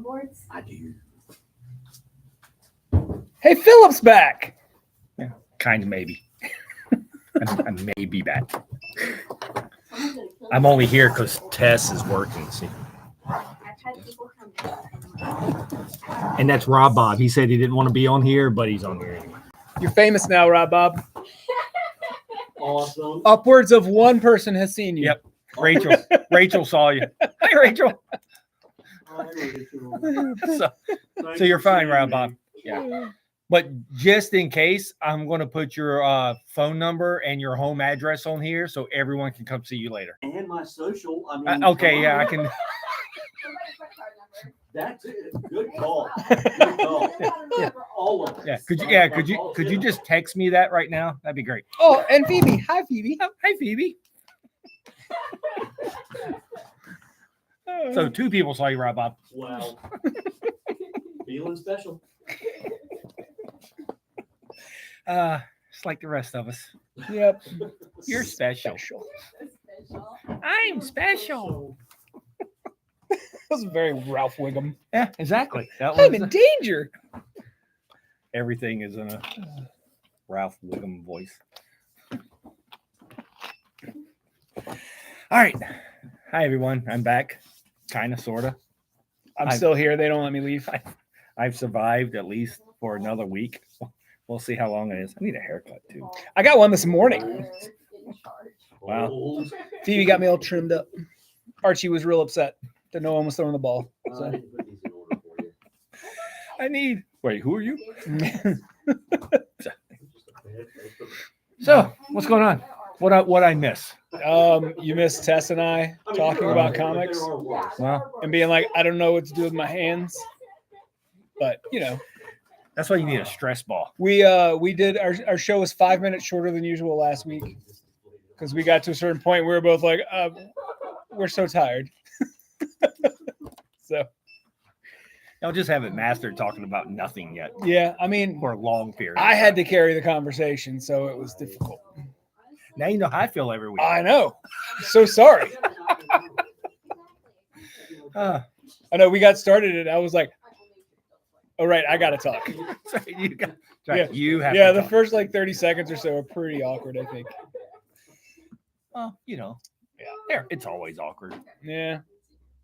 boards? I do. Hey, Philip's back. Yeah, kind of maybe. I may be back. I'm only here because Tess is working. See, I've had people come in. and that's Rob Bob. He said he didn't want to be on here, but he's on here anyway. You're famous now, Rob Bob. Awesome. Upwards of one person has seen you. Yep. Rachel saw you. Hi, Rachel. So you're fine, Rob Bob. Yeah. But just in case, I'm going to put your phone number and your home address on here so everyone can come see you later. And my social. I mean, Okay, yeah, I can. That's it. Good call. Good call. Yeah. All of it. Yeah. Could you just text me that right now? That'd be great. Oh, and Phoebe. Hi, Phoebe. Hi, Phoebe. So 2 people saw you, Rob Bob. Wow. Feeling special. Just like the rest of us. Yep. You're special. I'm special. That was very Ralph Wiggum. Yeah, exactly. That I'm was in danger. everything is in a Ralph Wiggum voice. All right. Hi, everyone. I'm back. Kind of, sort of. I'm still here. They don't let me leave. I've survived at least for another week. We'll see how long it is. I need a haircut, too. I got one this morning. Wow. Oh, Phoebe got me all trimmed up. Archie was real upset that no one was throwing the ball. I So. need to put these in order for you. I need. Wait, who are you? So, So, what's going on? What I miss? You missed Tess and I talking about comics Well, and being like, I don't know what to do with my hands. But, you know, that's why you need a stress ball. we did our show was 5 minutes shorter than usual last week because we got to a certain point where we were both like, we're so tired. So Y'all just haven't mastered talking about nothing yet yeah, I mean, for a long period. I had to carry the conversation, so it was difficult. Now you know how I feel every week. I know. So sorry. Uh, I know we got started and I was like, oh right, I gotta talk. sorry, you got. Yeah. You have. Yeah, to the talk. first like 30 seconds or so are pretty awkward, I think. Well, you know, yeah, it's always awkward. Yeah.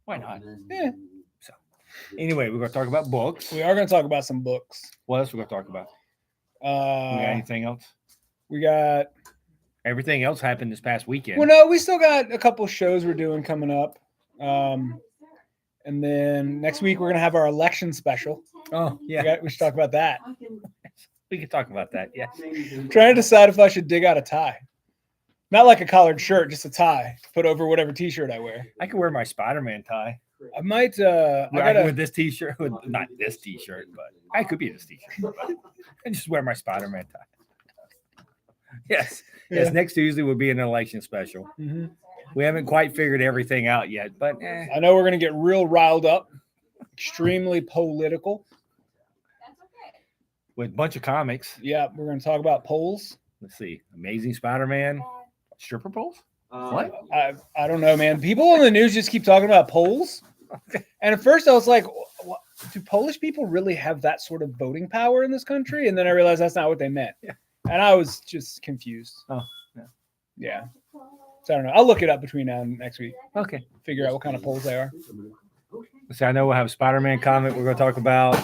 Why not? Yeah. Anyway, we're gonna talk about books. We are gonna talk about some books. What else we gonna talk about? We got anything else? We got Everything else happened this past weekend. well no, we still got a couple shows we're doing coming up. And then next week we're gonna have our election special. Oh yeah, We should talk about that. we can talk about that. Yeah. I'm trying to decide if I should dig out a tie. Not like a collared shirt, just a tie to put over whatever t-shirt I wear. I can wear my Spider-Man tie. I might I gotta with this t-shirt, with not this t-shirt, but I could be this t-shirt. But I just wear my Spider-Man tie. Yes. Yeah. Yes, next Tuesday will be an election special. Mhm. We haven't quite figured everything out yet, but I know we're gonna get real riled up, extremely political. with a bunch of comics. Yeah, we're gonna talk about polls. Let's see. Amazing Spider-Man. Stripper poles? What? I don't know, man. People in the news just keep talking about polls. And at first I was like, do Polish people really have that sort of voting power in this country? And then I realized that's not what they meant. Yeah. And I was just confused. Oh, yeah. Yeah. So I don't know. I'll look it up between now and next week. Okay. Figure out what kind of polls they are. So I know we'll have a Spider-Man comic we're going to talk about.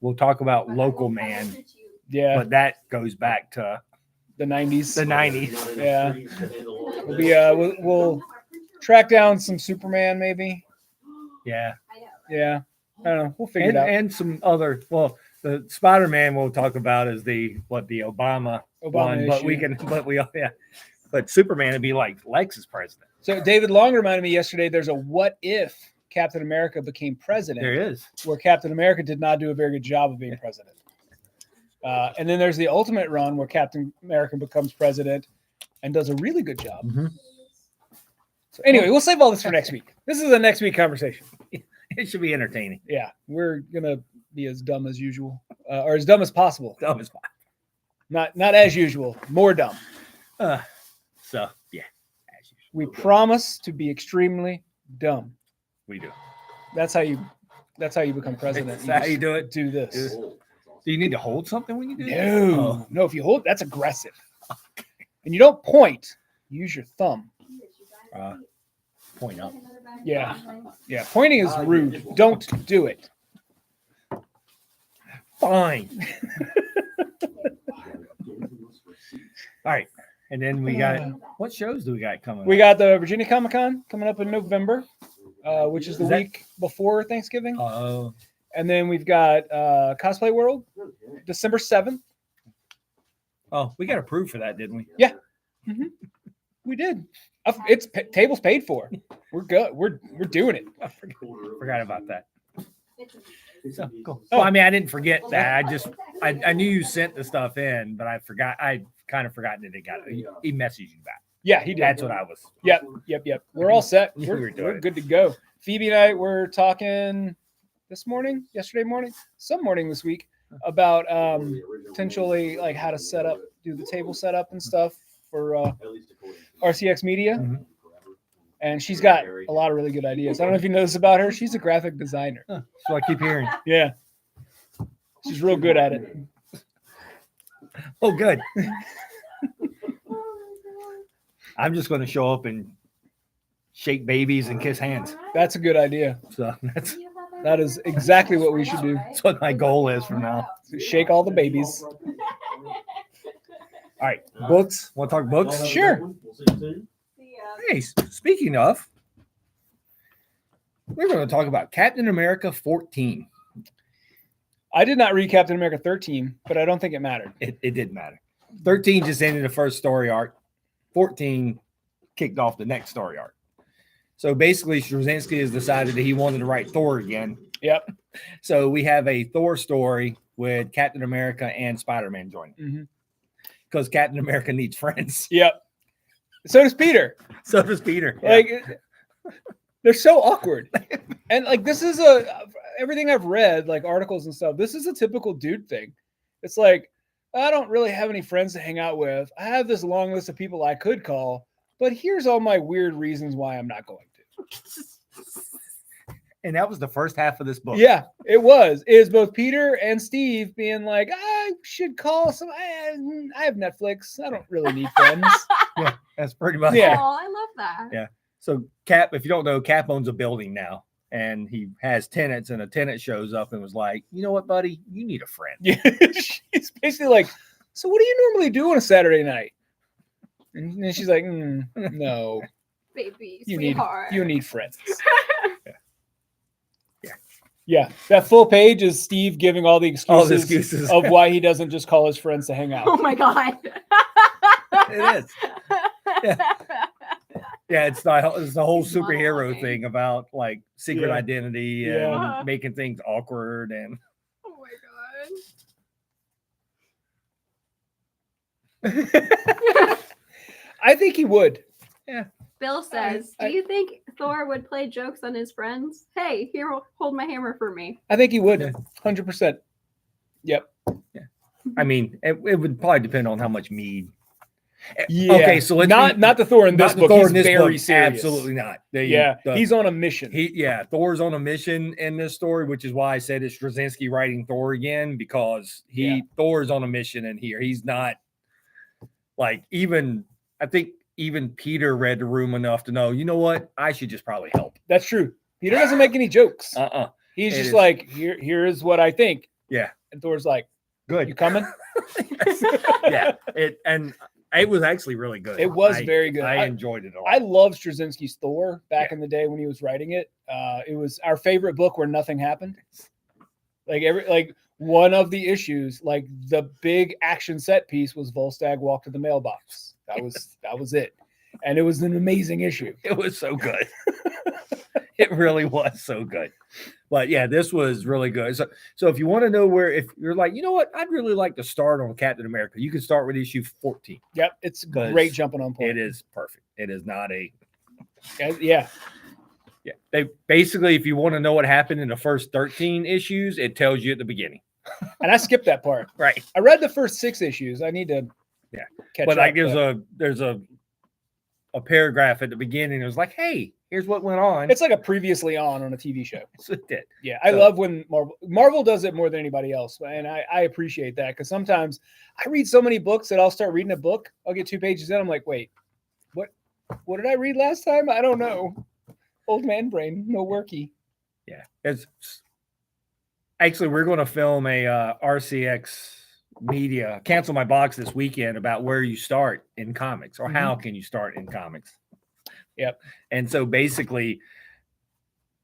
We'll talk about Local Man, Yeah. but that goes back to The 90s. the 90s. Yeah. We'll be we'll track down some Superman maybe. Yeah. Yeah. I don't know. We'll figure it out. And some other, well, the Spider-Man we'll talk about is the Obama one, issue. but Superman would be like Lex's president. So David Long reminded me yesterday there's a what if Captain America became president, There is. where Captain America did not do a very good job of being president. And then there's the Ultimate Run where Captain America becomes president and does a really good job. Mhm. So anyway, we'll save all this for next week. This is a next week conversation. It should be entertaining. Yeah, we're gonna be as dumb as usual, or as dumb as possible. Dumb as fuck. Not as usual, more dumb. So yeah, as usual. We promise to be extremely dumb. We do. That's how you That's how you become president. That's how you do it. Do this. Oh, Do you need to hold something when you do that? No, Oh. no. If you hold, that's aggressive. And you don't point. Use your thumb. Point up. Yeah. Yeah, pointing is rude. Don't do it. Fine. All right. And then we got, what shows do we got coming We up? got the Virginia Comic Con coming up in November, which is the Is that- week before Thanksgiving. Oh, And then we've got Cosplay World, December 7th. oh, we got approved for that, didn't we? We did. It's tables paid for. We're good. We're doing it. I forgot about that. So, cool. Oh. Well, I mean, I didn't forget that. I knew you sent the stuff in, but I forgot. I kind of forgotten that it got. He messaged you back. Yeah, he did. That's what I was. Yep. We're all set. We We're, were doing we're it. good to go. Phoebe and I were talking yesterday morning, some morning this week about potentially like how to set up, do the table setup and stuff for RCX Media. Mhm. And she's got a lot of really good ideas. I don't know if you know this about her. She's a graphic designer. So I keep hearing. Yeah. She's real good at it. Oh, good. I'm just going to show up and shake babies and kiss hands. That's a good idea. So That is exactly what we should do. that's what my goal is from now. Shake all the babies. All right, books. Want to talk books? Sure. Hey, speaking of, we're going to talk about Captain America 14. I did not read Captain America 13, but I don't think it mattered. It didn't matter. 13 just ended the first story arc. 14 kicked off the next story arc. So basically, Straczynski has decided that he wanted to write Thor again. Yep. So we have a Thor story with Captain America and Spider-Man joining because Captain America needs friends. Yep. So does Peter. So does Peter. Like, they're so awkward. And like, this is everything I've read, like articles and stuff. This is a typical dude thing. It's like, I don't really have any friends to hang out with. I have this long list of people I could call, but here's all my weird reasons why I'm not going to. And that was the first half of this book. Yeah, it was. It was both Peter and Steve being like, I should call some. I have Netflix. I don't really need friends. Yeah, that's pretty much. Yeah. Oh, I love that. Yeah. So Cap, if you don't know, Cap owns a building now, and he has tenants, and a tenant shows up and was like, you know what, buddy, you need a friend. Yeah, she's basically like, so what do you normally do on a Saturday night? And then she's like, no, Baby, you need sweetheart. friends. Yeah. Yeah, that full page is Steve giving all the All the excuses, excuses. of why he doesn't just call his friends to hang out. Oh my god. It is. Yeah, it's the whole He's superhero monologuing. thing about like secret Yeah. identity Yeah. and making things awkward and Oh my I think he would. god. Bill says, I- "Do you think Thor would play jokes on his friends? Hey, here, hold my hammer for me." I think he would. Yeah. 100%. Yep. I mean, it would probably depend on how much mead. Yeah. Okay, so let's not the Thor in this not the book. Thor He's in this very book, serious. absolutely not. Yeah. He's on a mission. Thor's on a mission in this story, which is why I said it's Straczynski writing Thor again, because Thor's on a mission in here. He's not like I think even Peter read the room enough to know, you know what? I should just probably help. That's true. Peter doesn't make any jokes. He's It just is. like, here is what I think. Yeah. And Thor's like, Good. you coming? Yeah. It was actually really good. It was very good. I enjoyed it a lot. I loved Straczynski's Thor back in the day when he was writing it. It was our favorite book where nothing happened. Like one of the issues, like the big action set piece was Volstagg walk to the mailbox. That was it. And it was an amazing issue. It was so good. It really was so good. But yeah, this was really good. So if you want to know if you're like, you know what, I'd really like to start on Captain America, you can start with issue 14. Yep. It's a 'Cause great jumping on point. It is perfect. It is not Yeah. they basically, if you want to know what happened in the first 13 issues, it tells you at the beginning. And I skipped that part. Right. I read the first 6 issues. I need to catch But up. like there's a paragraph at the beginning. It was like, hey, Here's what went on. It's like a previously on a TV show. So it did. Yeah, I So- love when Marvel does it more than anybody else, and I appreciate that because sometimes I read so many books that I'll start reading a book, I'll get 2 pages in, I'm like, wait, what did I read last time? I don't know. Old man brain, no worky. Yeah. It's actually we're going to film a RCX media cancel my box this weekend about where you start in comics or how can you start in comics. Yep. And so basically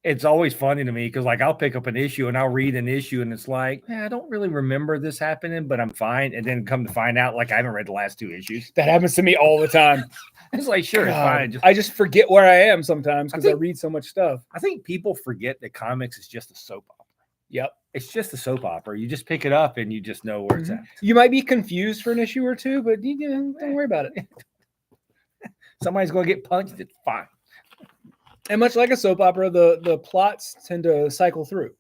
it's always funny to me because like I'll pick up an issue and I'll read an issue and it's like, I don't really remember this happening, but I'm fine. And then come to find out, like I haven't read the last 2 issues. That happens to me all the time. It's like, sure, it's God, fine. I just forget where I am sometimes because I think- read so much stuff. I think people forget that comics is just a soap opera. Yep. It's just a soap opera. You just pick it up and you just know where it's at. You might be confused for an issue or two, but don't worry about it. Somebody's going to get punched. It's fine. And much like a soap opera, the plots tend to cycle through.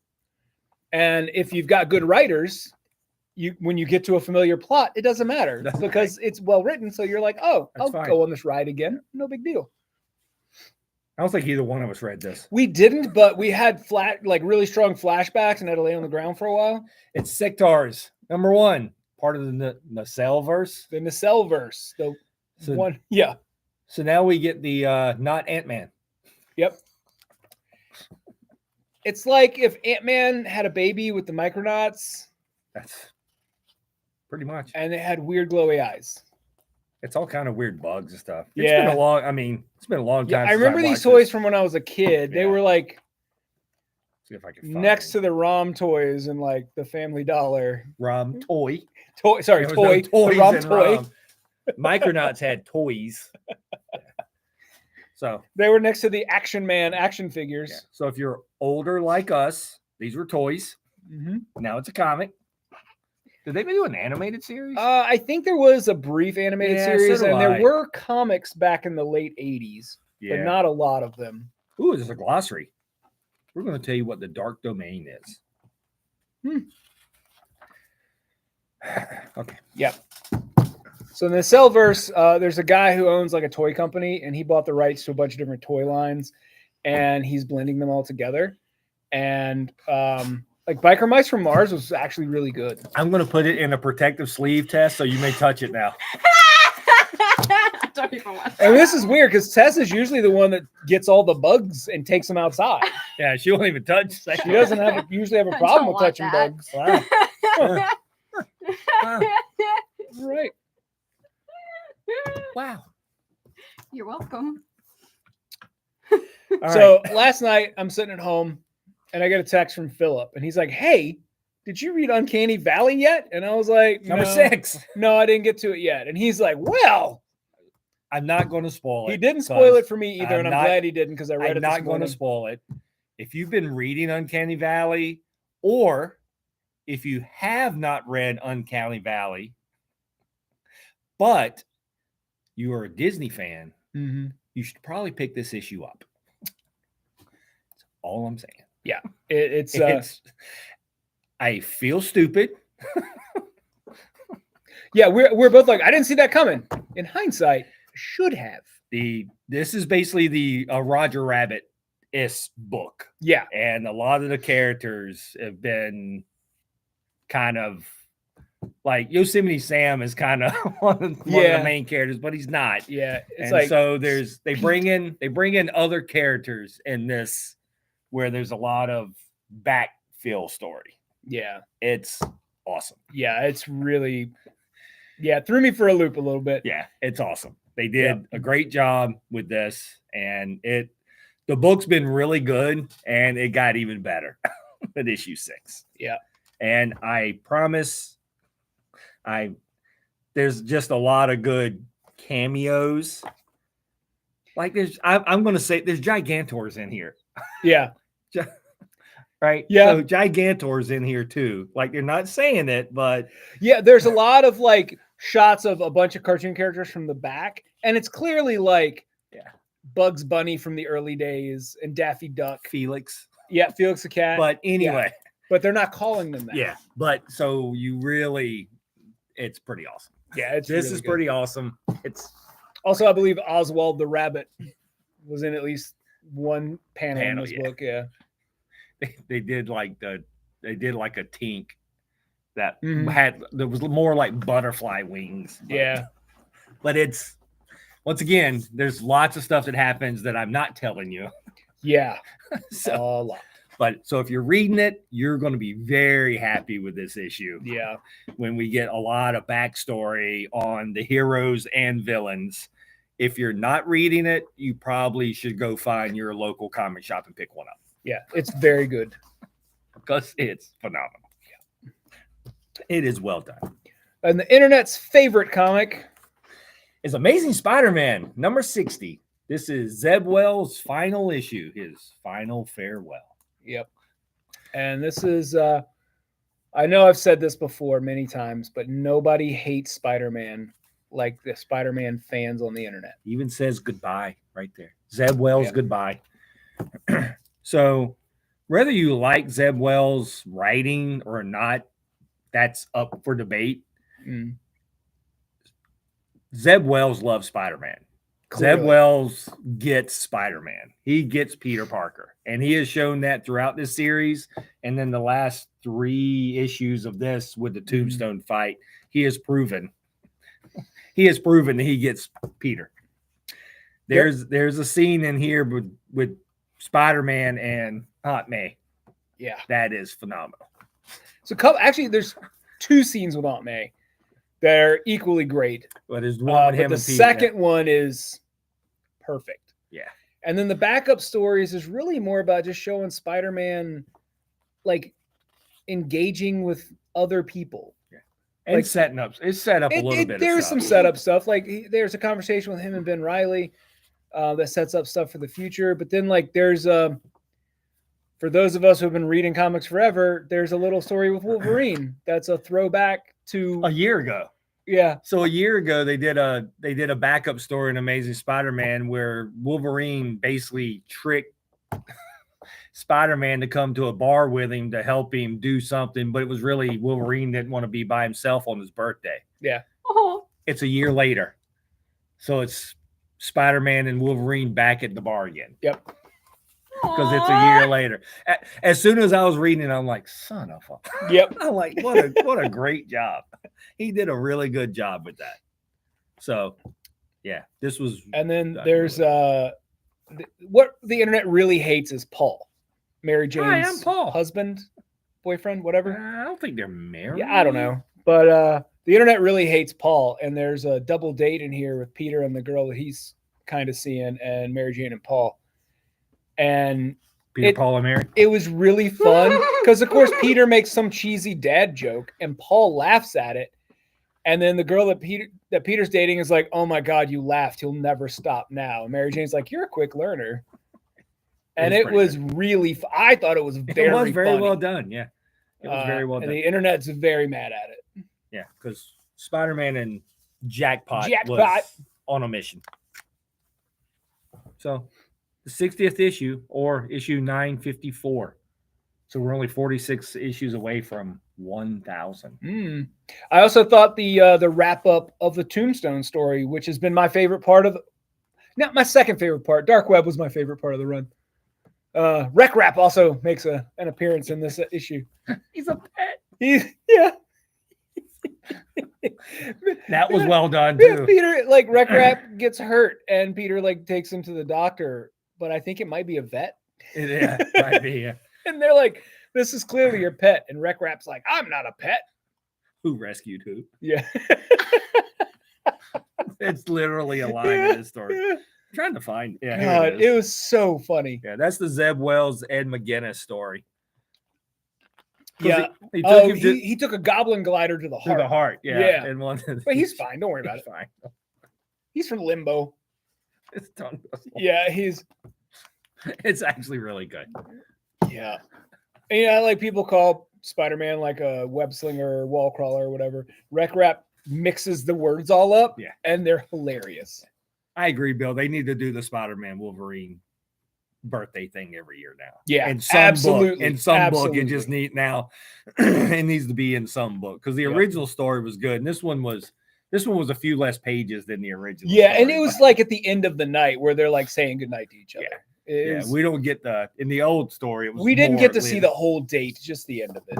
And if you've got good writers, when you get to a familiar plot, it doesn't matter That's because it's well written. So you're like, oh, That's I'll fine. go on this ride again. No big deal. I don't think either one of us read this. We didn't, but we had really strong flashbacks and had to lay on the ground for a while. It's Sectars, number 1, part of the Nacelle-verse. The Nacelle-verse, the So, one, yeah. so now we get the not Ant-Man. Yep. It's like if Ant-Man had a baby with the Micronauts That's pretty much. and it had weird glowy eyes. It's all kind of weird bugs and stuff. It's Yeah. been a long. I mean, it's been a long time. Yeah, I since remember these watched toys this. from when I was a kid. They Yeah. were like See if I can find next to the ROM toys and like the Family Dollar ROM toy. toy. Sorry, There was no toy. The toys ROM in toy. ROM. Micronauts had toys. So They were next to the Action Man action figures. yeah. So if you're older like us, these were toys. Mhm. Now it's a comic. Did they do an animated series? I think there was a brief animated Yeah, so series, do and I. there were comics back in the late '80s, yeah. but not a lot of them. Ooh, there's a glossary. We're going to tell you what the dark domain is. Okay. Yep. So in the Cellverse, there's a guy who owns like a toy company, and he bought the rights to a bunch of different toy lines, and he's blending them all together. And like Biker Mice from Mars was actually really good. I'm going to put it in a protective sleeve test, so you may touch it now. Don't even watch And that. this is weird because Tess is usually the one that gets all the bugs and takes them outside. Yeah, she won't even touch. She doesn't usually have a I problem don't with want touching that. bugs. Wow. Wow. Right. Wow. You're welcome. All right. So last night I'm sitting at home and I get a text from Philip and he's like, "Hey, did you read Uncanny Valley yet?" And I was like, Number "No, 6. No, I didn't get to it yet." And he's like, "Well, I'm not going to spoil it. he didn't spoil it because for me either, I'm and I'm not- glad he didn't because I read I'm it not this going morning." to spoil it. If you've been reading Uncanny Valley, or if you have not read Uncanny Valley, but you are a Disney fan, Mhm. you should probably pick this issue up. That's all I'm saying. It's I feel stupid. yeah, we're both like, I didn't see that coming. In hindsight, should have. This is basically the Roger Rabbit-esque book. Yeah, And a lot of the characters have been kind of like Yosemite Sam is kind of one of the Yeah. main characters, but he's not. yeah. It's And like so they bring in other characters in this where there's a lot of backfill story. yeah, It's awesome. yeah. It's really it threw me for a loop a little bit. Yeah, it's awesome. They did a great job with this, and the book's been really good, and it got even better at issue 6. Yeah. And I promise there's just a lot of good cameos. Like I'm going to say there's Gigantors in here, Yeah, right? Yeah. So Gigantors in here too. Like they're not saying it, but yeah. There's a lot of like shots of a bunch of cartoon characters from the back, and it's clearly like Bugs Bunny from the early days and Daffy Duck. Felix. Yeah, Felix the Cat. But anyway, but they're not calling them that. yeah. But so it's pretty awesome. yeah. It's This really is good. pretty awesome. It's Also, I believe Oswald the Rabbit was in at least one panel in Panel, this yeah. book. Yeah. They did like a tink that Mhm. that was more like butterfly wings. Yeah. But it's once again, there's lots of stuff that happens that I'm not telling you. Yeah. So, A lot. but so if you're reading it, you're going to be very happy with this issue. Yeah. When we get a lot of backstory on the heroes and villains. If you're not reading it, you probably should go find your local comic shop and pick one up Yeah. It's very good. because it's phenomenal. Yeah. It is well done. And the internet's favorite comic Is Amazing Spider-Man number 60. This is Zeb Wells' final issue, his final farewell. Yep. And this is I know I've said this before many times, but nobody hates Spider-Man like the Spider-Man fans on the internet. Even says goodbye right there. Zeb Wells, Yep. goodbye. So whether you like Zeb Wells' writing or not, that's up for debate. Mm, Zeb Wells loves Spider-Man. clearly. Zeb Wells gets Spider-Man. He gets Peter Parker. And he has shown that throughout this series. And then the last 3 issues of this with the Tombstone fight, he has proven that he gets Peter. There's a scene in here with Spider-Man and Aunt May. Yeah. That is phenomenal. So actually there's 2 scenes with Aunt May that are equally great. But there's one with But him the and Peter. second one is perfect. Yeah. And then the backup stories is really more about just showing Spider-Man like engaging with other people. And like- setting up. It's set up a little bit. There's of some stuff. setup stuff. Like there's a conversation with him and Ben Reilly that sets up stuff for the future. But then like there's for those of us who have been reading comics forever, there's a little story with Wolverine that's a throwback to a year ago. yeah. So a year ago, they did a backup story in Amazing Spider-Man where Wolverine basically tricked Spider-Man to come to a bar with him to help him do something, but it was really Wolverine didn't want to be by himself on his birthday. Yeah. Oh, It's a year later, so it's Spider-Man and Wolverine back at the bar again Yep. because it's a year later. As soon as I was reading it, I'm like, son of a. Yep. I'm like, what a great job. He did a really good job with that. So, yeah, this was. And then done there's really what the internet really hates is Paul, Mary Hi, Jane's I'm Paul. husband, boyfriend, whatever. I don't think they're married. Yeah, I don't know. But the internet really hates Paul, and there's a double date in here with Peter and the girl that he's kind of seeing, and Mary Jane and Paul. And Peter, Paul, and Mary. it was really fun because, of course, Peter makes some cheesy dad joke, and Paul laughs at it. And then the girl that Peter's dating is like, "Oh my God, you laughed! He'll never stop now." And Mary Jane's like, "You're a quick learner." And it was really. I thought it was very. It was very funny. well done. Yeah, it was very well and done. the internet's very mad at it. Yeah, because Spider-Man and Jackpot Jackpot. was on a mission. So the 60th issue or issue 954. So we're only 46 issues away from 1,000. I also thought the wrap up of the Tombstone story, which has been my favorite part of not my second favorite part. Dark Web was my favorite part of the run. Wreck Rap also makes an appearance in this issue. He's a pet. Yeah. That was well done too. Peter, like Wreck Rap gets hurt and Peter like takes him to the doctor, but I think it might be a vet. Yeah, might be. Yeah. And they're like, "This is clearly your pet." And Wreck Rap's like, "I'm not a pet." Who rescued who? Yeah. It's literally a line in this story. I'm trying to find. Yeah, here God, it it is. was so funny. Yeah, that's the Zeb Wells Ed McGuinness story. 'Cause Yeah. he took him He took a goblin glider to the to heart. the heart. Yeah, Yeah. and one. But he's fine. Don't worry about He's it. fine. He's from Limbo. His tongue goes long. Yeah, he's It's actually really good. yeah. And, you know, like people call Spider-Man like a web slinger or wall crawler or whatever. Wreck Rap mixes the words all up, Yeah. and they're hilarious. I agree, Bill. They need to do the Spider-Man Wolverine birthday thing every year now. Yeah, in some absolutely, book, in some book, it absolutely. just need now. It needs to be in some book because the Yeah. original story was good, and this one was a few less pages than the original. Yeah, and story, it was but- like at the end of the night where they're like saying goodnight to each other. It Yeah, is- we don't get in the old story. It was we didn't more get to see Liz. the whole date, just the end of it.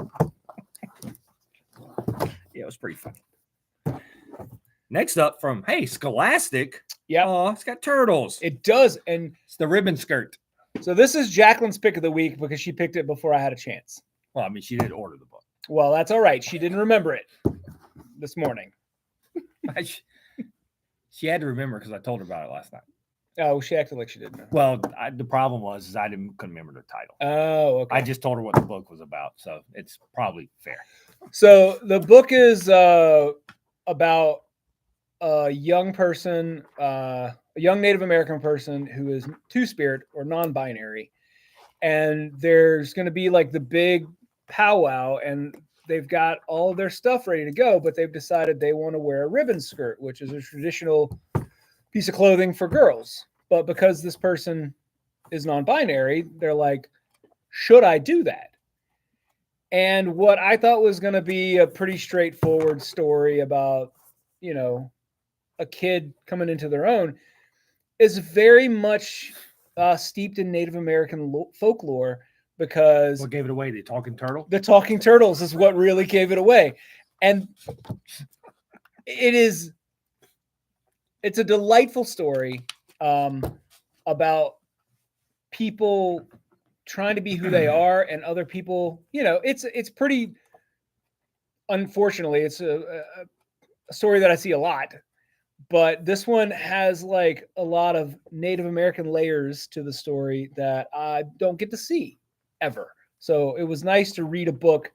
Yeah, it was pretty funny. Next up from Scholastic. Yeah, Oh, it's got turtles. it does. And It's the ribbon skirt. so this is Jacqueline's pick of the week because she picked it before I had a chance. Well, I mean, she did order the book. Well, that's all right. She didn't remember it this morning. She had to remember because I told her about it last night. Oh, she acted like she didn't know. Well, the problem was I couldn't remember the title. Oh, okay. I just told her what the book was about, so it's probably fair. So the book is about a young person, a young Native American person who is two-spirit or non-binary, and there's going to be like the big powwow, and they've got all of their stuff ready to go, but they've decided they want to wear a ribbon skirt, which is a traditional piece of clothing for girls. But because this person is non-binary, they're like, should I do that? And what I thought was going to be a pretty straightforward story about, you know, a kid coming into their own is very much steeped in Native American folklore, because What gave it away? The talking turtle? the talking turtles is what really gave it away. And it's a delightful story about people trying to be who they are, and other people, you know, it's pretty, unfortunately, it's a story that I see a lot, but this one has like a lot of Native American layers to the story that I don't get to see ever. So it was nice to read a book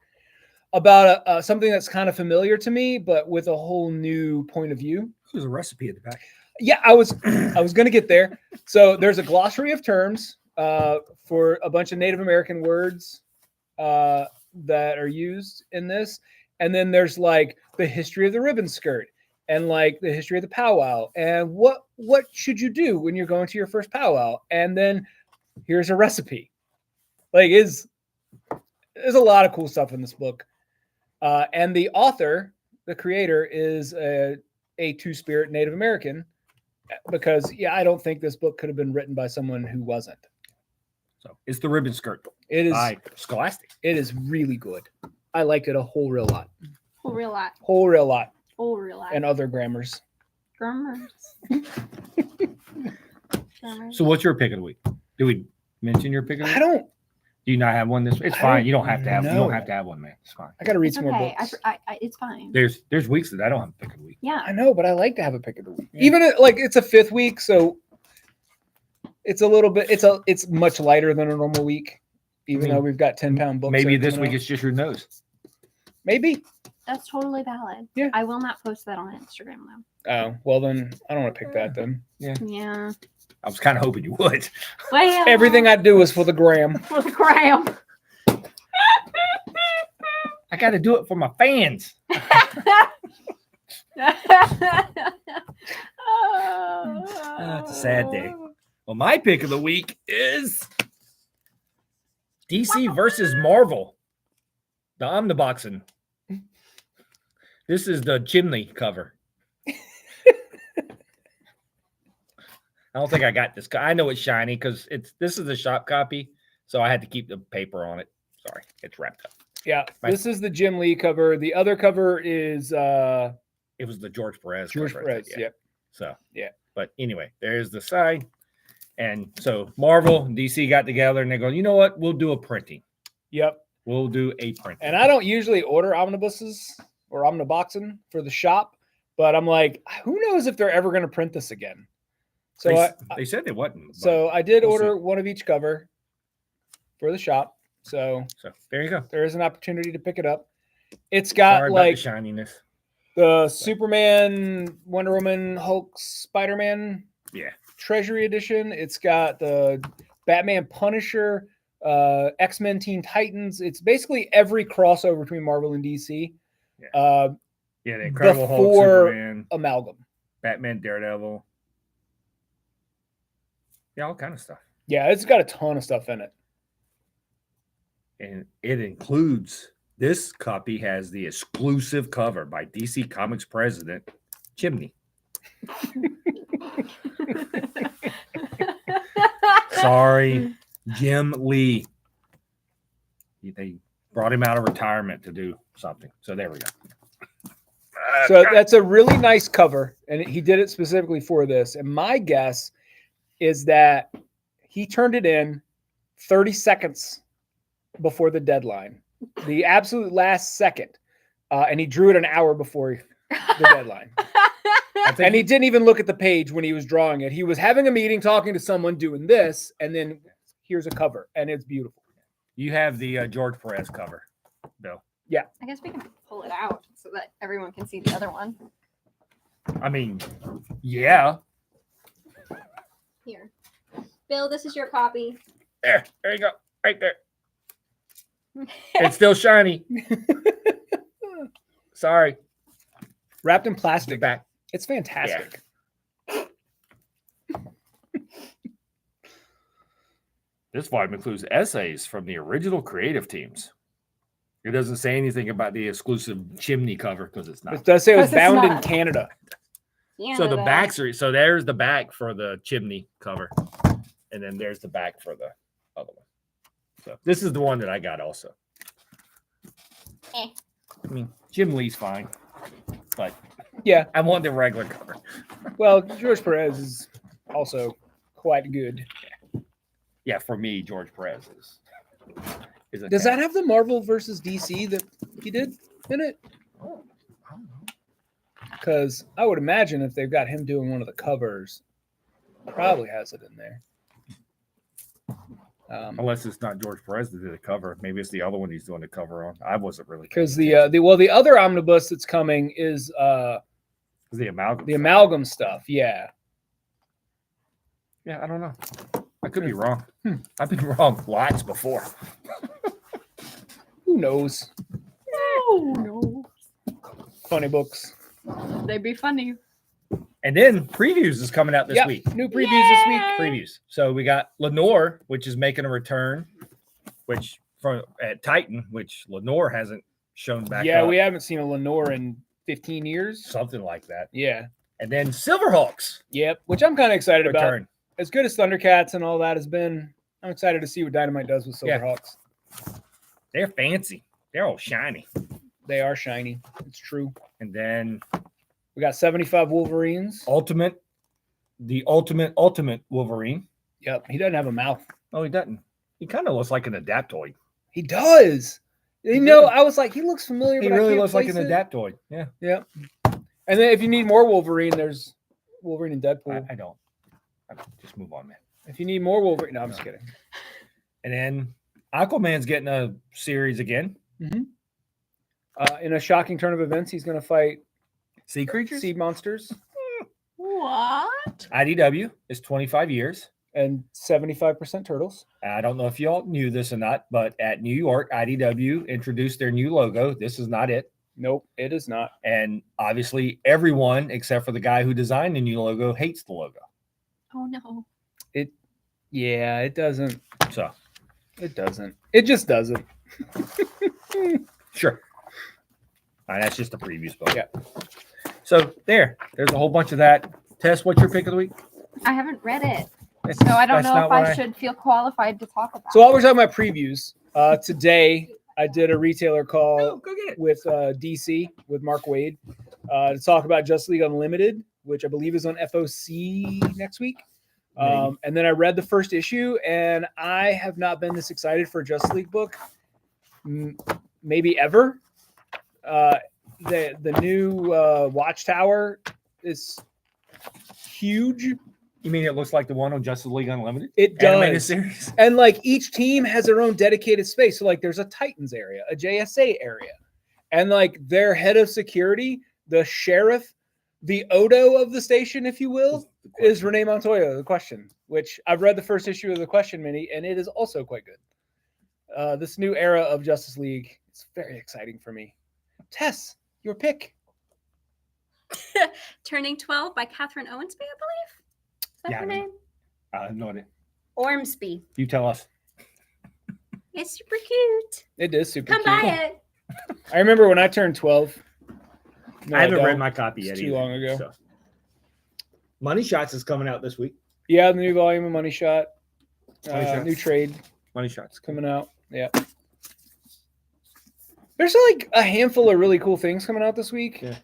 about something that's kind of familiar to me, but with a whole new point of view. There's a recipe at the back. Yeah, I was going to get there. So there's a glossary of terms for a bunch of Native American words that are used in this. And then there's like the history of the ribbon skirt, and like the history of the powwow, and what should you do when you're going to your first powwow. And then here's a recipe. Like there's a lot of cool stuff in this book. And the author, the creator, is a two-spirit Native American, because I don't think this book could have been written by someone who wasn't. So it's the ribbon skirt It is by Scholastic. It is really good. I liked it a whole real lot. Whole real lot. Whole real lot. Whole real lot. And other grammars. Grammars. Grammars. So what's your pick of the week? Do we mention your pick of the week? I don't. Do you not have one this week? It's I fine. don't You don't have to have. You know. don't have to have one, man. It's fine. I got to read It's some more okay. books. It's fine. There's weeks that I don't have a pick of the week. Yeah. I know, but I like to have a pick of the week. Yeah. Even like it's a fifth week, so it's a little bit. It's much lighter than a normal week, even though we've got 10-pound books. Maybe that this come week out. it's just your nose. Maybe. That's totally valid. Yeah. I will not post that on Instagram though. Oh well, then I don't want to pick that. Then Yeah. I was kind of hoping you would. Well, everything I do is for the gram. for the gram. I got to do it for my fans. It's a sad day. Well, my pick of the week is DC versus Marvel, the Omniboxing. This is the chimney cover. I don't think I got this. I know it's shiny because this is a shop copy, so I had to keep the paper on it. Sorry, it's wrapped up. Yeah, this is the Jim Lee cover. The other cover is It was the George Perez. George cover, I think, Perez. yeah. Yep. So Yeah. But anyway, there's the side. And so Marvel and DC got together and they go, you know what? We'll do a printing. Yep. We'll do a printing. And I don't usually order omnibuses or omniboxing for the shop, but I'm like, who knows if they're ever going to print this again? So they said they wasn't. but- so I did we'll order see. one of each cover for the shop. So So there you go. there is an opportunity to pick it up. It's got Sorry about like the shininess. the Superman, Wonder Woman, Hulk, Spider-Man Yeah. Treasury Edition. It's got the Batman, Punisher, X-Men, Teen Titans. It's basically every crossover between Marvel and DC. Yeah. Yeah, the Incredible Hulk, before- Superman, Amalgam. Batman, Daredevil. Yeah, all kind of stuff. Yeah, it's got a ton of stuff in it. And it includes, this copy has the exclusive cover by DC Comics president, sorry, Jim Lee. They brought him out of retirement to do something. So there we go. So that's a really nice cover, and he did it specifically for this. And my guess is that he turned it in 30 seconds before the deadline, the absolute last second, and he drew it an hour before the deadline. And he didn't even look at the page when he was drawing it. He was having a meeting, talking to someone, doing this, and then here's a cover, and it's beautiful. You have the George Perez cover, Bill. I guess we can pull it out so that everyone can see the other one. I mean, yeah. Here. Bill, this is your copy. There you go. Right there. It's still shiny. Sorry. Wrapped in Get plastic. back. It's fantastic. This volume includes essays from the original creative teams. It doesn't say anything about the exclusive chimney cover because it's not. It does say it was Because it's bound in not. Canada. So the backs are so there's the back for the chimney cover, and then there's the back for the other one. So this is the one that I got also. Eh. I mean, Jim Lee's fine, but Yeah. I want the regular cover. Well, George Perez is also quite good. Yeah, for me, George Perez is a Does that have the Marvel versus DC that he did in it? I don't know. Because I would imagine if they've got him doing one of the covers, probably has it in there. Unless it's not George Perez that did the cover, maybe it's the other one he's doing the cover on. I wasn't really Because the other omnibus that's coming is the amalgam. the amalgam stuff. Yeah. Yeah, I don't know. I could be wrong. I've been wrong lots before. Who knows? No. Funny books. They'd be funny. And then previews is coming out this Yeah, week. new previews this week. Previews. So we got Lenore, which is making a return, which from at Titan, which Lenore hasn't shown back. Yeah, up. we haven't seen a Lenore in 15 years. Something like that. Yeah. And then Silverhawks Yep. Which I'm kind of excited about. return. As good as Thundercats and all that has been, I'm excited to see what Dynamite does with Yeah. Silverhawks. They're fancy. They're all shiny. They are shiny. It's true. And then We got 75 Wolverines. the ultimate Wolverine. Yep. He doesn't have a mouth. Oh, he doesn't. He kind of looks like an Adaptoid. He does. You He know, does. I was like, he looks familiar. He but I really can't looks like an place it. Adaptoid. Yeah. Yep. And then if you need more Wolverine, there's Wolverine and Deadpool. I don't. Just move on, man. If you need more Wolverine, no, I'm just kidding. And then Aquaman's getting a series again. In a shocking turn of events, he's going to fight Sea creatures. sea monsters What? IDW is 25 years. and 75% turtles. I don't know if y'all knew this or not, but at New York, IDW introduced their new logo. This is not it. Nope, it is not. And obviously, everyone except for the guy who designed the new logo hates the logo. Oh no. Yeah, it doesn't. So, It doesn't. It just doesn't. sure. All right, that's just a previews book. Yeah. So, there's a whole bunch of that. Tess, what's your pick of the week? I haven't read it, That's- so I don't that's know not if what I should feel qualified to talk about. So while we're talking about previews, today I did a retailer call Oh, go get it. with DC with Mark Wade to talk about Justice League Unlimited, which I believe is on FOC next week. And then I read the first issue, and I have not been this excited for a Justice League book, maybe ever. The new Watchtower is huge. You mean it looks like the one on Justice League Unlimited? It Animated does. series? And like each team has their own dedicated space. So like there's a Titans area, a JSA area, and like their head of security, the sheriff, the Odo of the station, if you will, is Renee Montoya, the Question, which I've read the first issue of the Question mini, and it is also quite good. This new era of Justice League, it's very exciting for me. Tess, your pick. Turning 12 by Catherine Owensby, I believe. Is that Yeah, her I name? I have no idea. Ormsby. You tell us. It's super cute. It is super Come cute. buy it. I remember when I turned 12. No, I haven't don't. read my copy yet. It's too either, long ago. so. Money Shots is coming out this week. Yeah, the new volume of Money Shot. shots. New trade Money shots. coming out. Yeah. There's like a handful of really cool things coming out this week. Yeah.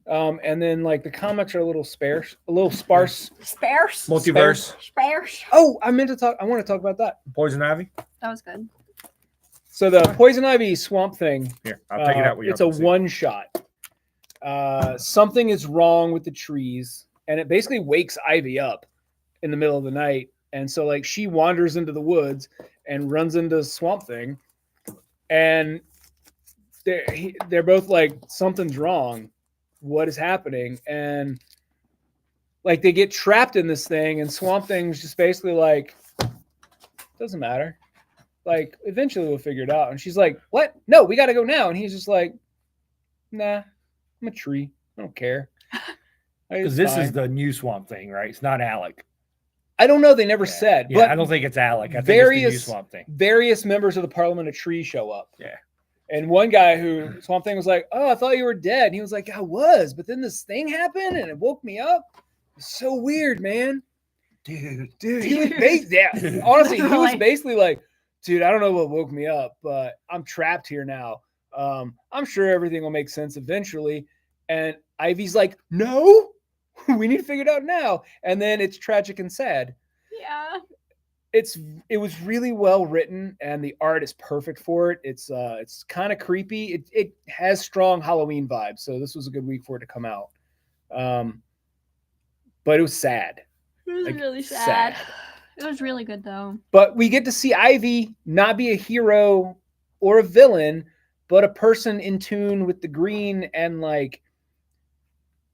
And then like the comics are a little sparse. Sparse. Multiverse. Sparse. Oh, I want to talk about that. Poison Ivy. That was good. So the Poison Ivy Swamp Thing. Here, I'll take it out. It's a one shot. Something is wrong with the trees, and it basically wakes Ivy up in the middle of the night. And so like she wanders into the woods and runs into Swamp Thing, and they're both like, something's wrong. What is happening? And like they get trapped in this thing, and Swamp Thing's just basically like, doesn't matter. Like eventually we'll figure it out. And she's like, what? No, we got to go now. And he's just like, nah, I'm a tree. I don't care. Because this is the new Swamp Thing, right? It's not Alec. I don't know. They never said. Yeah, but I don't think it's Alec. I think various it's the new Swamp Thing. Various members of the Parliament of Trees show up. Yeah. And one guy who Swamp Thing was like, oh, I thought you were dead. And he was like, I was, but then this thing happened and it woke me up. It's so weird, man. Dude, he was basically, honestly, he was basically like, dude, I don't know what woke me up, but I'm trapped here now. I'm sure everything will make sense eventually. And Ivy's like, no, we need to figure it out now. And then it's tragic and sad. Yeah. It was really well written, and the art is perfect for it. It's kind of creepy. It has strong Halloween vibes, so this was a good week for it to come out. But it was sad. It was Like, really sad. It was really good though. But we get to see Ivy not be a hero or a villain, but a person in tune with the green and like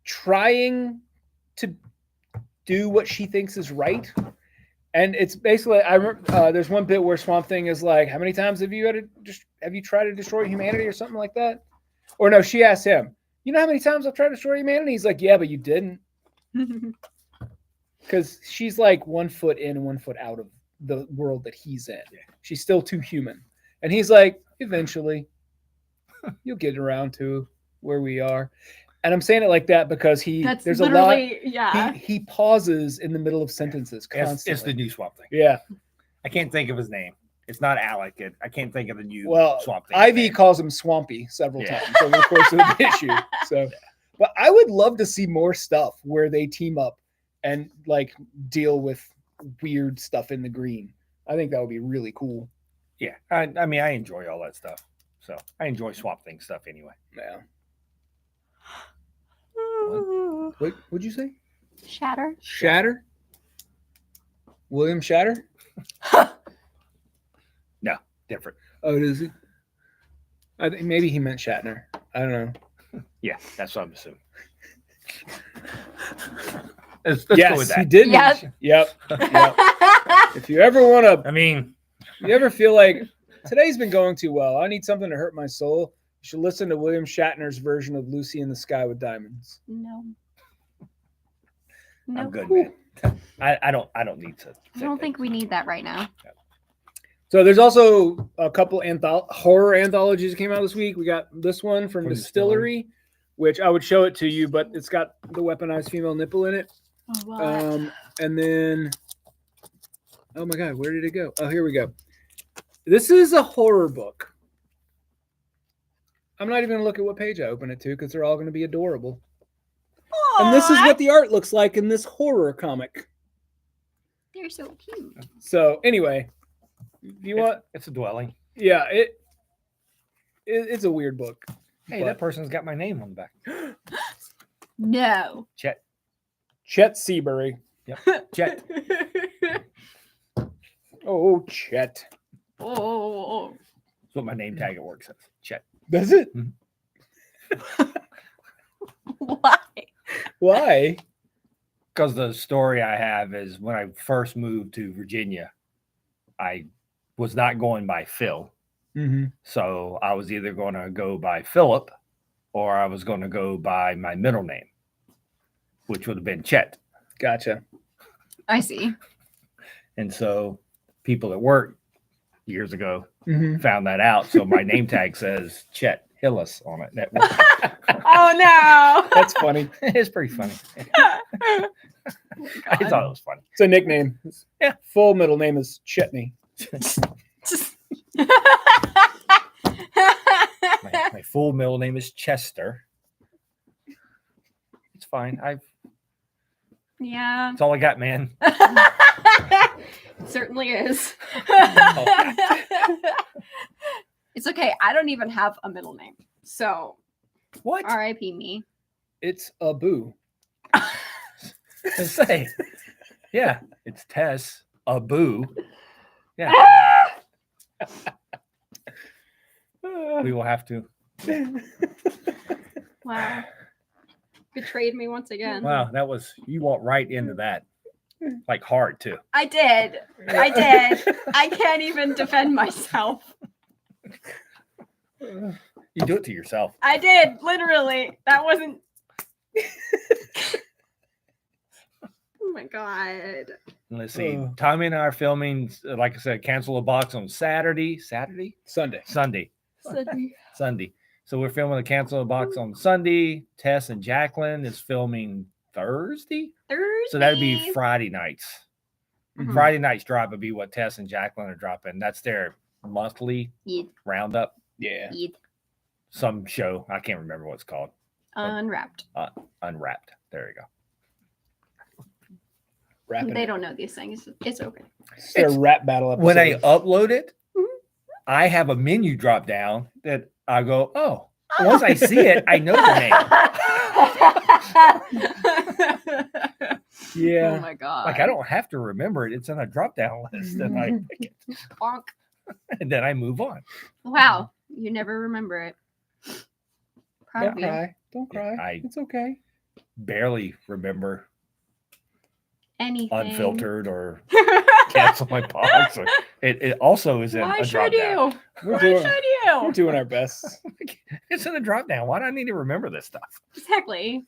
trying to do what she thinks is right. And it's basically, I remember there's one bit where Swamp Thing is like, how many times have you tried to destroy humanity or something like that? Or no, she asked him, you know how many times I've tried to destroy humanity? He's like, yeah, but you didn't. Because she's like 1 foot in and 1 foot out of the world that he's in. Yeah. She's still too human. And he's like, eventually, you'll get around to where we are. And I'm saying it like that because there's a lot. Yeah. He pauses in the middle of sentences constantly. It's the new Swamp Thing. Yeah. I can't think of his name. It's not Alec. I can't think of the new Swamp Thing. Ivy calls him Swampy several times over the course of the issue. So, but I would love to see more stuff where they team up and like deal with weird stuff in the green. I think that would be really cool. Yeah. I mean, I enjoy all that stuff. So I enjoy Swamp Thing stuff anyway. Yeah. What would you say? Shatter? William Shatter? No, different. Oh, does he? I think maybe he meant Shatner. I don't know. Yeah, that's what I'm assuming. Let's go Yes, with that. he did. Yep. Yep. If you ever want to, I mean, you ever feel like today's been going too well, I need something to hurt my soul, you should listen to William Shatner's version of Lucy in the Sky with Diamonds. No. I'm good, man. I don't need to. I don't think we need that right now. So there's also a couple horror anthologies that came out this week. We got this one from Distillery, which I would show it to you, but it's got the weaponized female nipple in it. Oh, what? And then, oh my God, where did it go? Oh, here we go. This is a horror book. I'm not even going to look at what page I open it to because they're all going to be adorable. And this is what the art looks like in this horror comic. They're so cute. So anyway, if you want, it's a dwelling. Yeah, it's a weird book. Hey, that person's got my name on the back. No. Chet Seabury. Yep. Chet. Oh, Chet. Oh. That's what my name tag at work says. Chet. Does it? Mm-hmm. Why? Because the story I have is when I first moved to Virginia, I was not going by Phil. Mm-hmm. So I was either going to go by Philip or I was going to go by my middle name, which would have been Chet. Gotcha. I see. And so people at work years ago Mm-hmm. found that out. So my name tag says Chet Hillis on it. That Oh no. That's funny. it's pretty funny. Oh, I God. thought it was funny. It's a nickname. Yeah. Full middle name is Chetney. My full middle name is Chester. It's fine. Yeah. That's all I got, man. It certainly is. It's okay. I don't even have a middle name. So What? R.I.P. me. It's Abu. To say? Yeah, it's Tess Abu. Yeah, we will have to. Wow. Betrayed me once again. Wow, that was you walked right into that, like hard too. I did. I can't even defend myself. You do it to yourself. I did, literally. That wasn't. Oh my god. Let's see. Tommy and I are filming. Like I said, cancel a box on Sunday. Sunday. Sydney. So we're filming a cancel a box on Sunday. Tess and Jacqueline is filming Thursday. So that'd be Friday nights. Mhm. Friday night's drop would be what Tess and Jacqueline are dropping. That's their monthly Eat. roundup. Yeah. Eat. Some show. I can't remember what it's called. Unwrapped. Unwrapped. There you go. Rapping They it. don't know these things. It's okay. It's their rap battle episode. When I upload it, Mhm. I have a menu drop down that I go, oh, once I see it, I know the name. Yeah. Oh my god. Like I don't have to remember it. It's on a drop down list, and I pick it, Bonk. and then I move on. Wow. You never remember it. Proud Don't of you. cry. Don't cry. I- It's okay. Barely remember Anything. UnPHILtered or cancel my box. Or, it also is in Why a should drop down. you? We're Why doing, should we're you? doing our best. It's in a drop down. Why do I need to remember this stuff? Exactly.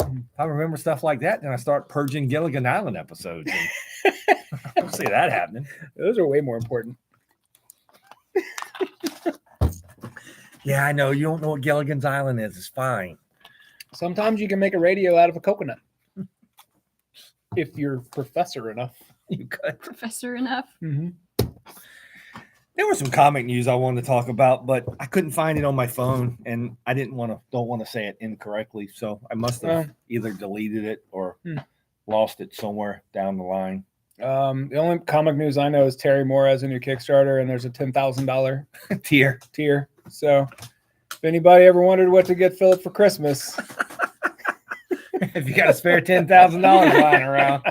If I remember stuff like that, then I start purging Gilligan Island episodes. And I don't see that happening. Those are way more important. Yeah, I know. You don't know what Gilligan's Island is. It's fine. Sometimes you can make a radio out of a coconut. If you're professor enough. You could. Professor enough. Mm-hmm. There was some comic news I wanted to talk about, but I couldn't find it on my phone, and I don't want to say it incorrectly, so I must have either deleted it or lost it somewhere down the line. The only comic news I know is Terry Moore has a new Kickstarter, and there's a $10,000 tier. So, if anybody ever wondered what to get Philip for Christmas, If you got a spare $10,000 lying around,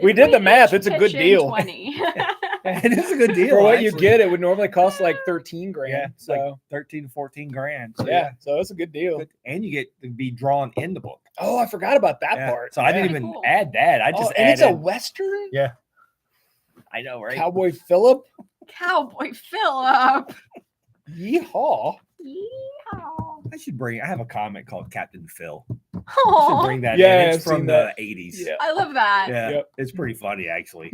we did the math. It's a good Pitch in deal. 20. it is a good deal. For what you actually. get, it would normally cost like 13 grand. Yeah, it's so like 13 to 14 grand. So yeah, so it's a good deal. Good. And you get to be drawn in the book. Oh, I forgot about that Yeah. part. So I didn't Yeah. even Cool. add that. I just and it's added. a Western? Yeah. I know, right? Cowboy Philip? Cowboy Philip. Yeehaw. Yeehaw. I have a comic called Captain Phil. I should Aw, bring that Yeah, in. I've It's from seen the that. 80s. Yeah. I love that. Yeah. Yep. It's pretty funny, actually.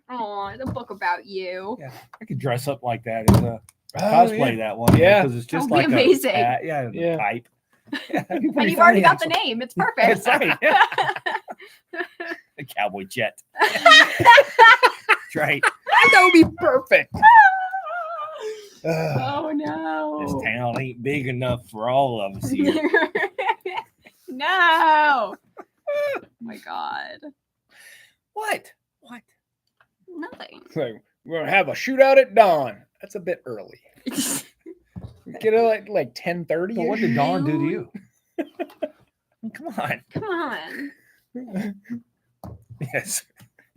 Oh, the book about you. Yeah. I could dress up like that as a Oh, cosplay that one. Yeah. Because it's just That would like be amazing. the Yeah. pipe. Yeah, that'd be And pretty you've already funny, got the actually. name. It's perfect. That's right. Yeah. A cowboy jet. That's right. That would be perfect. Oh no. This town ain't big enough for all of us here. No. Oh my god. What? Nothing. So we're gonna have a shootout at dawn. That's a bit early. Get it like 10:30. So what did Dawn do to you? Come on. Come on. Yes.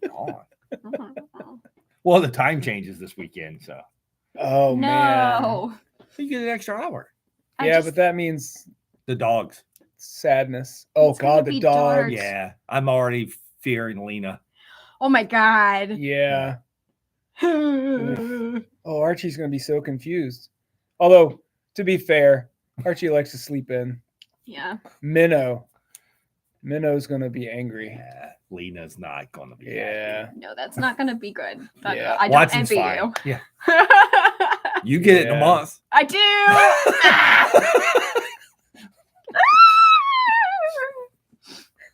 Dawn. Well, the time changes this weekend, so Oh man. No. you get an extra hour. I Yeah, just- but that means The dogs. sadness. Oh It's gonna god, the be dogs. dark. Yeah, I'm already fearing Lena. Oh my god. Yeah. Yeah. Oh, Archie's gonna be so confused. Although, to be fair, Archie likes to sleep in. Minnow's gonna be angry. Yeah, Lena's not gonna be. Yeah. No, that's not gonna be good. Yeah. I don't Watson's envy fine. you. Yeah, You get it in a Yeah. month. I do.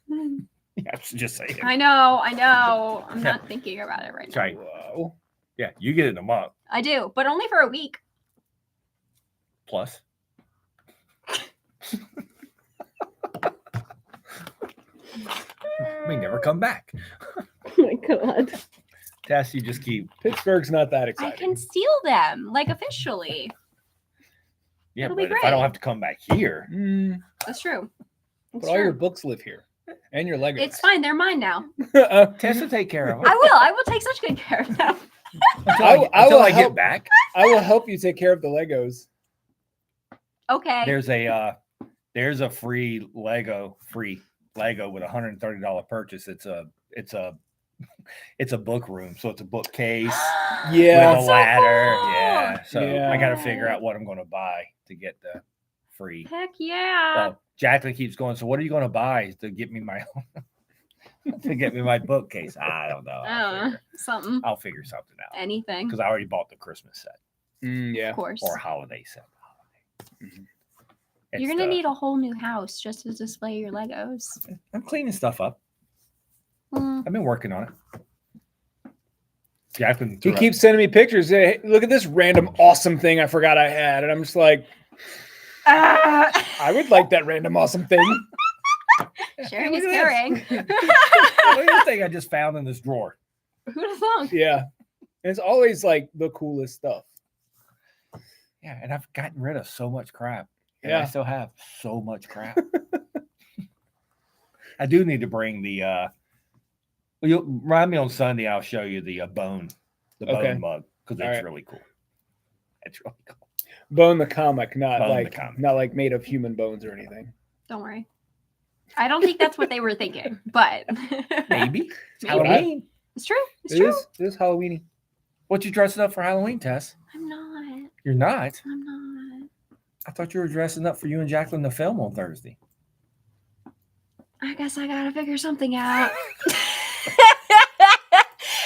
Yeah, I was just saying. I know. I'm not thinking about it right That's now. right. Whoa. Yeah, you get it in a month I do, but only for a week. plus. We never come back. Oh my god. Tess, you just keep. Pittsburgh's not that I exciting. can steal them, like officially. Yeah, It'll but be if I don't great. have to come back here, That's true. But That's all your true. books live here and your Legos. It's fine. They're mine now. Tess will take care of I them. will. I will take such good care of them. Until I I, will until I help. get back. I will help you take care of the Legos. Okay. There's a free Lego with $130 purchase. It's a book room, so it's a bookcase Yeah. with a So ladder. cool. Yeah, so Yeah. I got to figure out what I'm going to buy to get the free. Heck yeah. Well, Jacqueline keeps going. So what are you going to buy to get me my bookcase? I don't know. Something. I'll figure something out Anything. because I already bought the Christmas set Yeah. Of course. or holiday set. Mhm. It's You're gonna the- need a whole new house just to display your Legos. I'm cleaning stuff up. Mm. I've been working on it. Jacqueline, He threw up- keeps sending me pictures. Hey, look at this random awesome thing I forgot I had. And I'm just like, I would like that random awesome thing. Sharing Look is at caring. Look at this thing I just found in this drawer. Who'd have thought? Yeah. And it's always like the coolest stuff. Yeah, and I've gotten rid of so much crap. And Yeah. I still have so much crap. I do need to bring the well, you'll remind me on Sunday, I'll show you the bone Okay. mug because it's All right. really cool. It's really cool. Bone the comic, not Bone the like comic. not like made of human bones or anything. Don't worry. I don't think that's what they were thinking, but Maybe. It's Maybe. Halloween. It's true. It's It true. is. It is Halloweeny. What you dressing up for Halloween, Tess? I'm not. You're not. I'm not. I thought you were dressing up for you and Jacqueline the film on Thursday. I guess I gotta figure something out.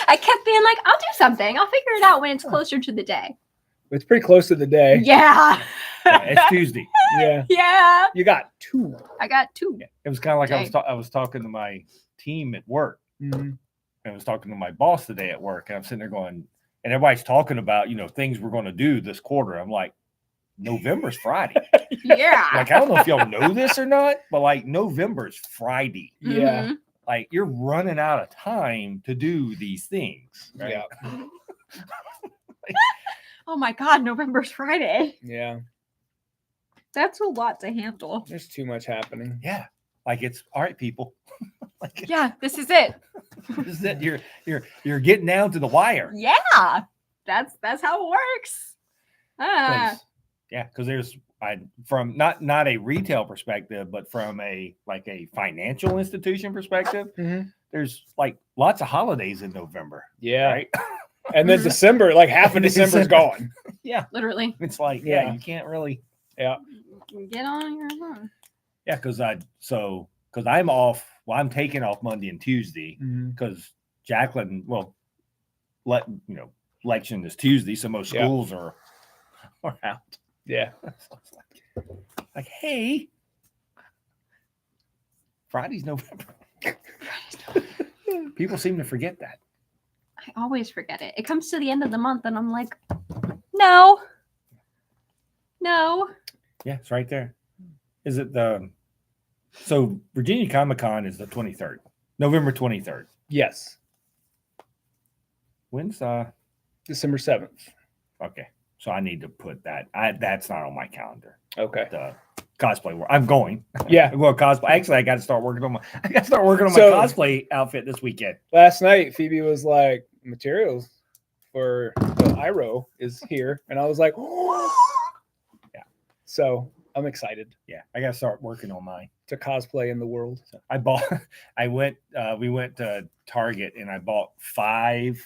I kept being like, I'll do something. I'll figure it out when it's closer to the day. It's pretty close to the day. Yeah. Yeah, it's Tuesday. Yeah. Yeah. You got two. I got two. Yeah. It was kind of like Dang. I was talking to my team at work. Mhm. I was talking to my boss today at work, and I'm sitting there going, and everybody's talking about, things we're going to do this quarter. I'm like, November's Friday. Yeah. Like, I don't know if y'all know this or not, but like November's Friday. Yeah. Mhm. Like, you're running out of time to do these things. Right? Yeah. Oh my God, November's Friday. Yeah. That's a lot to handle. There's too much happening. Yeah. Like, it's all right, people. Like, Yeah, this is it. this is it. You're getting down to the wire. Yeah. That's how it works. Ah. 'Cause- yeah, because there's from not a retail perspective, but from a financial institution perspective, Mhm. there's like lots of holidays in November, Yeah. right? And then December, like half of December's gone. Yeah, Literally. it's like Yeah. you can't really Yeah. Get on your own. yeah because I'm off. Well, I'm taking off Monday and Tuesday Mhm. because Jacqueline, election is Tuesday, so most Yeah. schools are out. Yeah. So it's like, hey, Friday's November. People seem to forget that. I always forget it. It comes to the end of the month and I'm like, no. No. Yeah, it's right there. Is it so Virginia Comic Con is the 23rd, November 23rd. Yes. When's December 7th. okay. So I need to put that. That's not on my calendar. Okay. The cosplay work. I'm going. Yeah. I'm going cosplay. Actually, I got to start working on my So- cosplay outfit this weekend. Last night, Phoebe was like, materials for the IRO is here. And I was like, Yeah. So I'm excited Yeah, I got to start working on mine. to cosplay in the world. So we went to Target and I bought 5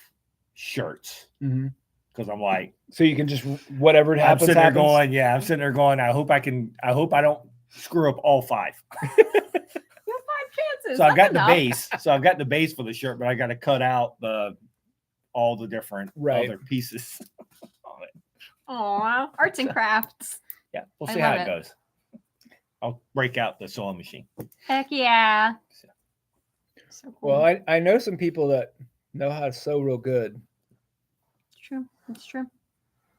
shirts Mhm. because I'm like, So you can just, whatever I'm happens, sitting there happens. I'm sitting there going, I hope I don't screw up all 5. You have 5 chances. So I've got That's the enough. base. So I've got the base for the shirt, but I got to cut out all the different Right. other pieces on it. Aw, arts and crafts. Yeah, we'll I see how love it it. goes. I'll break out the sewing machine. Heck yeah. So cool. Well, I know some people that know how to sew real good. It's true. It's true.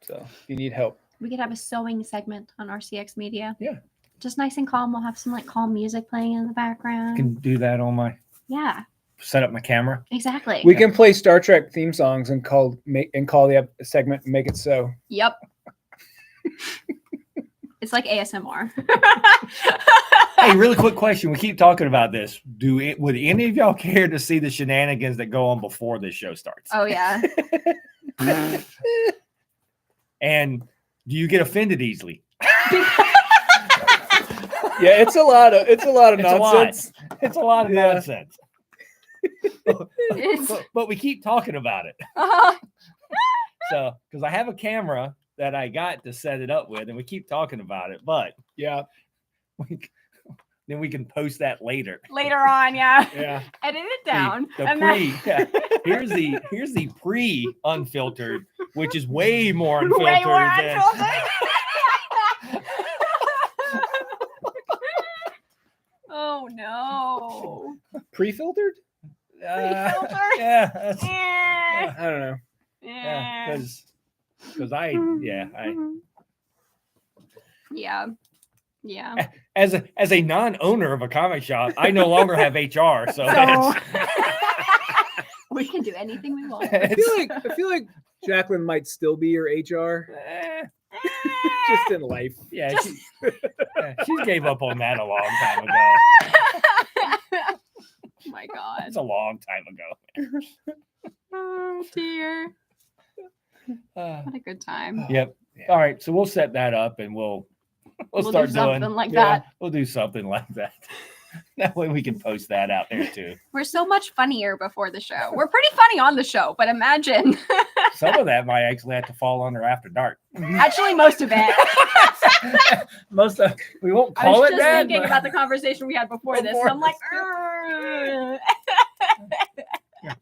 So if you need help, We could have a sewing segment on RCX Media. Yeah. Just nice and calm. We'll have some like calm music playing in the background. Can do that on my Yeah, set up my camera. exactly. we can play Star Trek theme songs and call the segment "Make It So." Yep. It's like ASMR. Hey, really quick question. We keep talking about this. Would any of y'all care to see the shenanigans that go on before this show starts? Oh yeah. And do you get offended easily? Yeah, it's a lot of It's nonsense. It's a lot of Yeah. nonsense. It's- but we keep talking about it. Uh-huh. So, because I have a camera that I got to set it up with, and we keep talking about it, but Yeah, then we can post that later. Later on, yeah. yeah. Edit it down. The and pre, then- yeah. Here's the pre unfiltered, which is way more unfiltered. Way more than, unfiltered. Oh no. Pre-filtered? Pre-filtered? Yeah, that's, Eh. I don't know. yeah, Eh. because I Yeah. as a non-owner of a comic shop, I no longer have HR, so So that's, we can do anything we want. I feel like Jacqueline might still be your HR, eh, just in life. yeah, Just- she gave up on that a long time ago. Oh my god. It's a long time ago. Oh dear. Uh, What a good time. yep. All right, so we'll set that up and we'll We'll do start something doing like yeah. that. We'll do something like that. That way we can post that out there too. We're so much funnier before the show. We're pretty funny on the show, but imagine Some of that might actually have to fall under After Dark. actually most of it. Most of we won't I call was it just that. thinking but- about the conversation we had before this, and I'm like, "Urgh."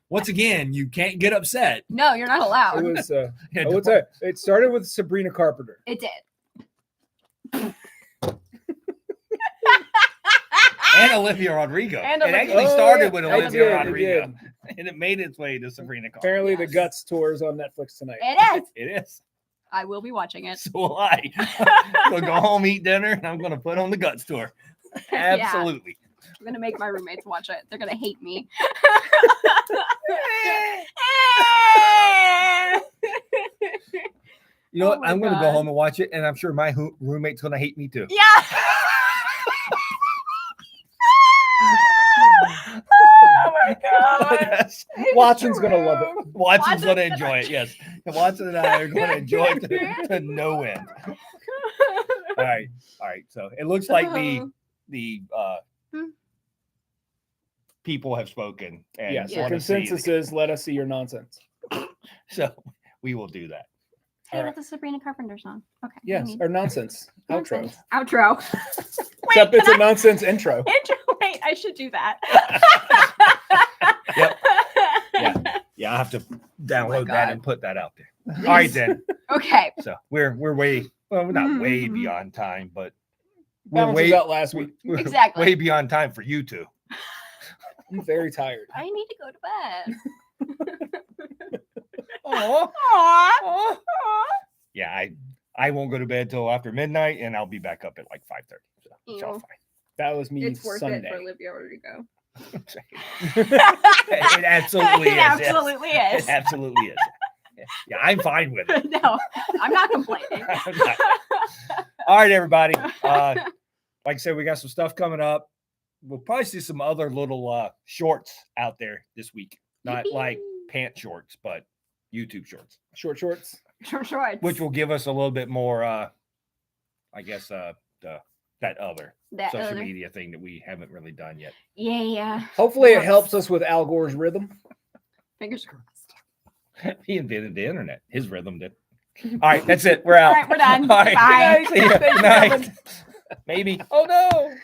Once again, you can't get upset. no, you're not It allowed. was. Yeah, Oh, what's that? It started with Sabrina Carpenter. It did. And Olivia Rodrigo. And it Olivia- actually Oh, started yeah, with it Olivia did, it Rodrigo, and it made its way to Sabrina Carpenter. Apparently, the Yes. Guts tour is on Netflix tonight. It is. It is. I will be watching it. So will I. I'm gonna go home, eat dinner, and I'm gonna put on the Guts tour. Yeah. Absolutely. I'm gonna make my roommates watch it. They're gonna hate me. You know Oh what? my I'm gonna go God. home and watch it, and I'm sure my roommate's gonna hate me too. Yeah. Oh my god. Yes. Watson's gonna love it. Watson's Watson's gonna gonna- enjoy it. Yes, and Watson and I are gonna enjoy it to no end. All right, So it looks like the people have spoken, and Yes, Yeah. the consensus is let us see your nonsense. so we will do that. Hey, All that's a Sabrina Carpenter song. Okay. Yes, Amy. or nonsense outro. Nonsense. Outro. Except Wait, it's a nonsense intro. intro. Wait, I should do that. Yep. Yeah, I have to download that God. and put that out there. All right, then. Okay. So we're way we're not way Mhm. beyond time, but we're Balances way out last week. we're Exactly. way beyond time for you two. I'm very tired. I need to go to bed. Oh, Aww. yeah. I won't go to bed till after midnight, and I'll be back up at like 5:30. So it's all Ew. That was me It's worth it Sunday. for Olivia Rodrigo. fine. It absolutely It is. yes. absolutely is. It absolutely is. Yeah, I'm fine with it. No, I'm not complaining. I'm not. All right, everybody. Like I said, we got some stuff coming up. We'll probably see some other little shorts out there this week. Not like pant shorts, but YouTube shorts, Short shorts. Short shorts. which will give us a little bit more, I guess, that other That social other- media thing that we haven't really done yet. Yeah. Hopefully, it Yes. helps us with Al Gore's rhythm. Fingers crossed. He invented the internet. His rhythm did. All right, that's it. We're out. All right, we're done. All right. Bye. See ya. Good night. Maybe. Oh no.